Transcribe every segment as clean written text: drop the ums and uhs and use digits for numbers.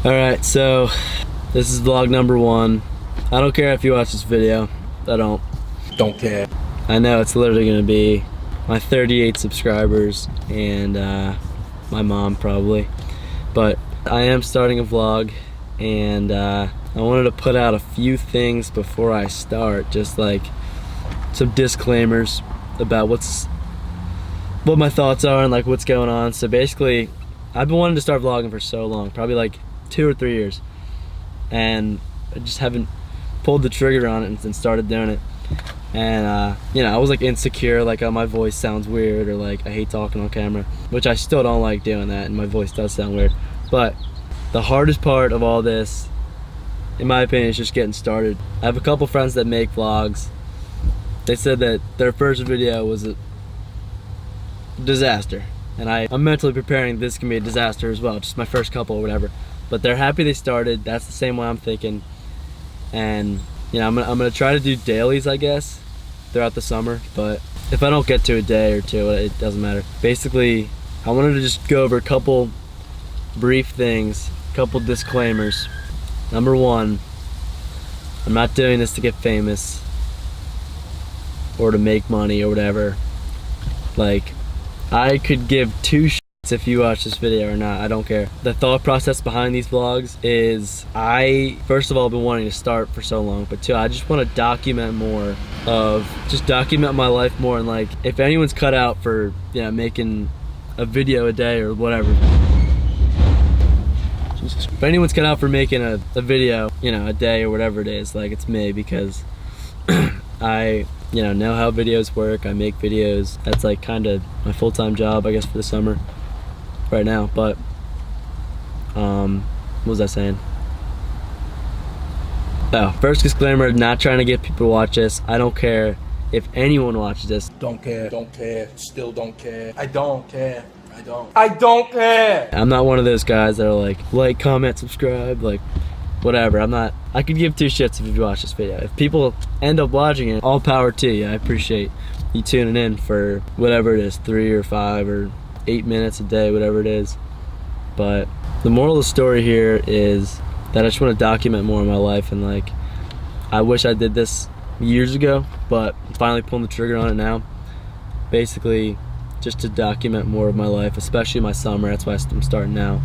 Alright, so this is vlog number 1. I don't care if you watch this video. I don't care. I know it's literally gonna be my 38 subscribers and my mom probably. But I am starting a vlog, and I wanted to put out a few things before I start, just like some disclaimers about what my thoughts are and like what's going on. So basically, I've been wanting to start vlogging for so long, probably like 2 or 3 years, and I just haven't pulled the trigger on it and started doing it. And you know, I was like insecure, like, oh, my voice sounds weird, or like I hate talking on camera, which I still don't like doing that, and my voice does sound weird. But the hardest part of all this, in my opinion, is just getting started. I have a couple friends that make vlogs. They said that their first video was a disaster, and I'm mentally preparing this can be a disaster as well, just my first couple or whatever. But they're happy they started. That's the same way I'm thinking. And you know, I'm gonna try to do dailies, I guess, throughout the summer. But if I don't get to a day or two, it doesn't matter. Basically, I wanted to just go over a couple brief things, a couple disclaimers. Number 1, I'm not doing this to get famous or to make money or whatever. Like, I could give 2 shits if you watch this video or not. I don't care. The thought process behind these vlogs is, I first of all been wanting to start for so long, but 2, I just want to document more document my life more, and like, if anyone's cut out for, you know, making a video a day or whatever, if anyone's cut out for making a video, you know, a day or whatever it is, like, it's me, because I know how videos work. I make videos. That's like kind of my full-time job, I guess, for the summer right now. But what was I saying? Oh, first disclaimer, not trying to get people to watch this. I don't care if anyone watches this. Don't care, still don't care. I don't care. I don't care. I'm not one of those guys that are like, comment, subscribe, like, whatever. I could give 2 shits if you watch this video. If people end up watching it, all power to you. I appreciate you tuning in for whatever it is, 3 or 5 or 8 minutes a day, whatever it is. But the moral of the story here is that I just want to document more of my life, and like, I wish I did this years ago, but I'm finally pulling the trigger on it now. Basically, just to document more of my life, especially my summer. That's why I'm starting now.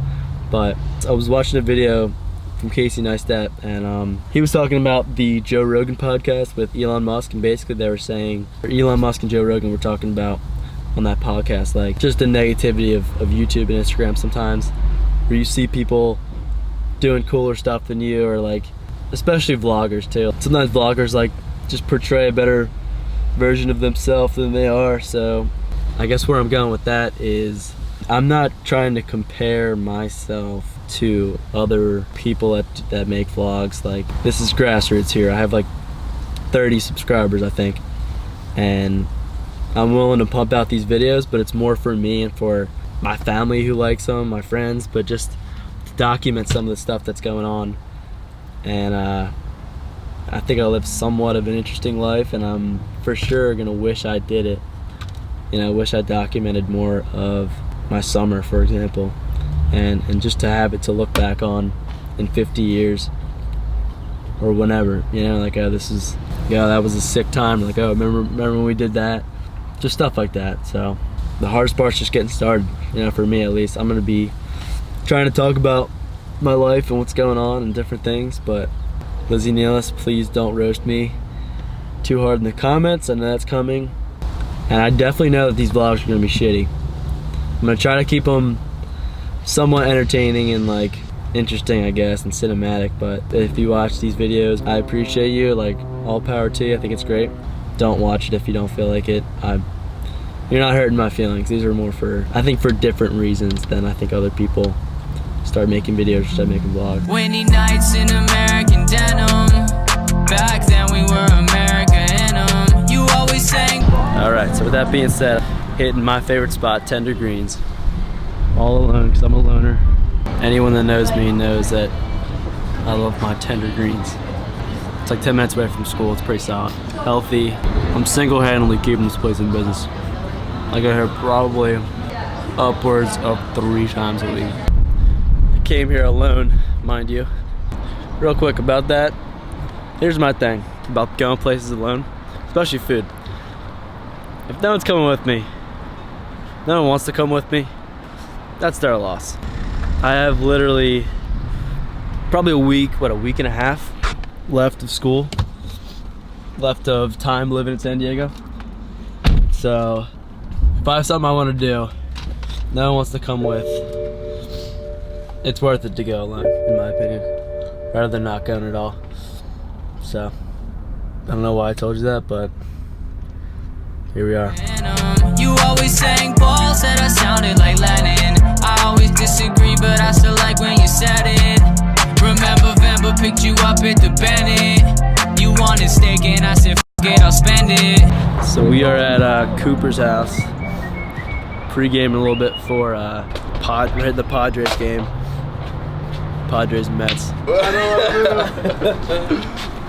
But I was watching a video from Casey Neistat, and he was talking about the Joe Rogan podcast with Elon Musk, and basically they were saying, Elon Musk and Joe Rogan were talking about on that podcast, like, just the negativity of YouTube and Instagram sometimes, where you see people doing cooler stuff than you, or like, especially vloggers too. Sometimes vloggers like just portray a better version of themselves than they are. So I guess where I'm going with that is, I'm not trying to compare myself to other people that make vlogs. Like, this is grassroots here. I have like 30 subscribers, I think, and I'm willing to pump out these videos, but it's more for me and for my family who likes them, my friends, but just to document some of the stuff that's going on. And I think I live somewhat of an interesting life, and I'm for sure gonna wish I did it. You know, wish I documented more of my summer, for example, and just to have it to look back on in 50 years or whenever, you know, like, oh, this is, yeah, that was a sick time, like, oh, remember when we did that, just stuff like that. So the hardest part's just getting started, you know, for me at least. I'm gonna be trying to talk about my life and what's going on and different things, but Lizzie Nealis, please don't roast me too hard in the comments. I know that's coming, and I definitely know that these vlogs are gonna be shitty. I'm gonna try to keep them somewhat entertaining and like interesting, I guess, and cinematic. But if you watch these videos, I appreciate you. Like, all power to you. I think it's great. Don't watch it if you don't feel like it. You're not hurting my feelings. These are more for, I think, for different reasons than I think other people start making videos or start making vlogs. Windy nights in American denim. Back then we were America in 'em. You always sang. All right, so with that being said, hitting my favorite spot, Tender Greens. All alone, because I'm a loner. Anyone that knows me knows that I love my Tender Greens. It's like 10 minutes away from school. It's pretty solid. Healthy. I'm single-handedly keeping this place in business. I go here probably upwards of 3 times a week. I came here alone. mind you. Real quick about that. Here's my thing about going places alone, especially food. If no one's coming with me, no one wants to come with me, that's their loss. I have literally probably a week and a half left of school, left of time living in San Diego. So if I have something I want to do, no one wants to come with, it's worth it to go alone, in my opinion, rather than not going at all. So I don't know why I told you that, but here we are. You always sang Paul, said I sounded like Lennon. I always disagree, but I still like when you said it. Remember Vemba picked you up at the Bennett. You wanted steak and I said, f it, I'll spend it. So we are at Cooper's house, pre-gaming a little bit for the Padres game. Padres Mets.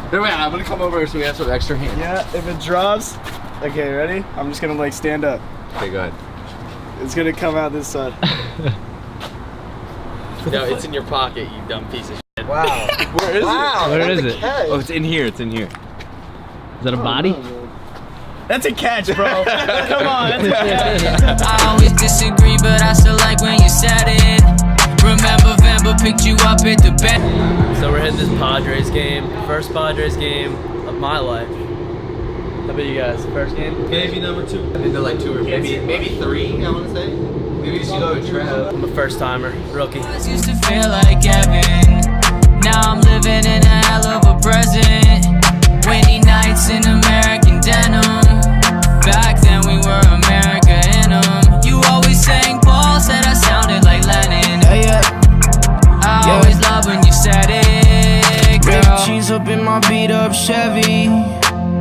Wait, I'm gonna come over so we have some extra hands. Yeah, if it drops, okay, ready? I'm just gonna like stand up. Okay, go ahead. It's gonna come out this side. No, it's in your pocket, you dumb piece of shit. Wow. Where is it? Where is it? Oh, it's in here, it's in here. Is that a body? That's a catch, bro. Come on, that's a catch. I always disagree, but I still like when you said it. Remember Vemba picked you up at the Bennett. So we're hitting this Padres game, first Padres game of my life. How about you guys? First game? Maybe number 2. I think they're like 2 or maybe 3, I wanna say. Maybe you should go with Trev. I'm a first timer, rookie. I used to feel like Evan. Now I'm living in a hell of a present. Windy nights in American denim. Back then we were America in 'em. You always sang Paul, said I sounded like Lennon. I always loved when you said it, girl. Ripped jeans up in my beat up Chevy.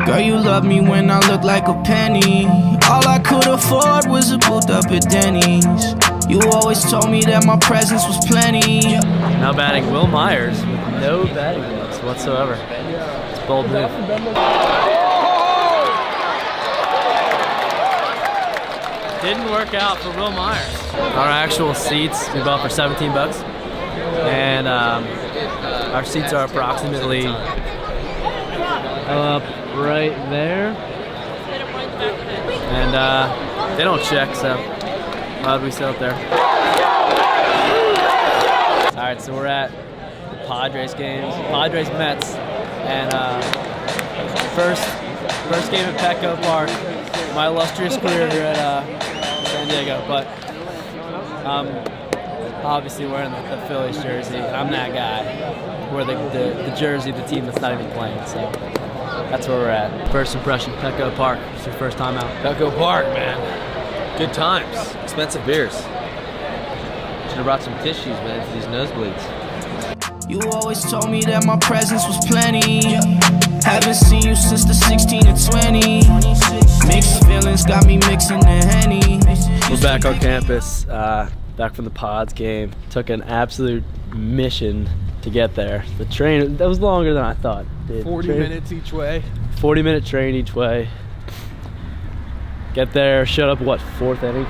Girl, you love me when I look like a penny. All I could afford was a booth up at Denny's. You always told me that my presence was plenty. Now batting Will Myers with no batting gloves whatsoever. It's a bold move. Didn't work out for Will Myers. Our actual seats we bought for 17 bucks. And our seats are approximately up right there. And they don't check, so why would we sit up there? Alright, so we're at the Padres games, Padres Mets, and first game at Petco Park. My illustrious career here at San Diego, but obviously wearing the Phillies jersey. I'm that guy. Wear the jersey of the team that's not even playing, so that's where we're at. First impression, Petco Park. It's your first time out. Petco Park, man. Good times. Expensive beers. Should have brought some tissues, man, for these nosebleeds. You always told me that my presence was plenty. Haven't seen you since the 16 and 20. Mixed feelings got me mixing the Henny. We're back on campus, back from the Pods game. Took an absolute mission to get there. The train, that was longer than I thought. 40 minutes each way. 40-minute train each way. Get there, showed up, what, 4th inning?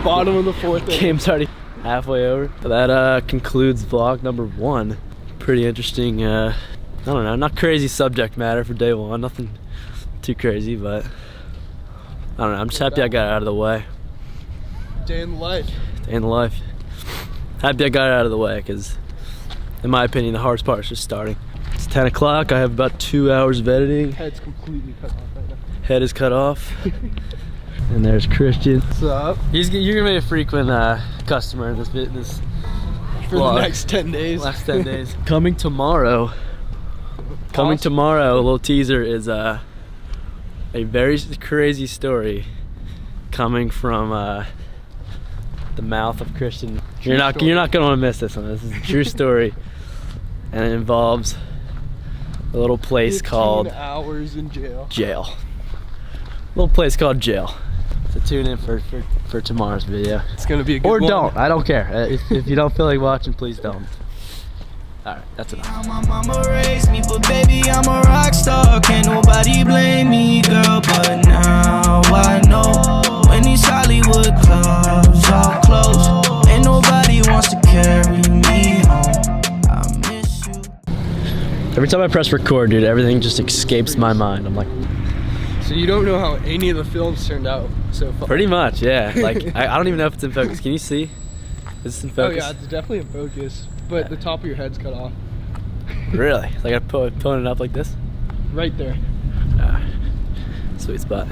Bottom of the 4th inning. Game's already halfway over. That concludes vlog number 1. Pretty interesting, I don't know, not crazy subject matter for day 1. Nothing too crazy, but I don't know, I'm just happy I got it out of the way. Day in life. Day in life. Happy I got it out of the way, because in my opinion, the hardest part is just starting. It's 10 o'clock, I have about 2 hours of editing. Head's completely cut off right now. Head is cut off. And there's Christian. What's up? You're gonna be a frequent customer in this For vlog. the next 10 days. Last 10 days. Coming tomorrow, a little teaser, is a very crazy story coming from the mouth of Christian. You're not gonna want to miss this one. This is a true story, and it involves a little place 15 called hours in jail. Jail. Little place called Jail. So tune in for tomorrow's video. It's gonna be a good Or one. don't. I don't care. If you don't feel like watching, please don't. Alright, that's enough. How my mama raised me, but baby, I'm a rock star. Can't nobody blame me, girl. But now I know when these Hollywood clubs all close, ain't nobody wants to carry me home. Every time I press record, dude, everything just escapes my mind. I'm like, So you don't know how any of the films turned out so far? pretty much, yeah. Like, I don't even know if it's in focus. Can you see? Is this in Oh focus? yeah, it's definitely in focus, but the top of your head's cut off. Really? Like, I pulling it up like this? Right there. Sweet spot.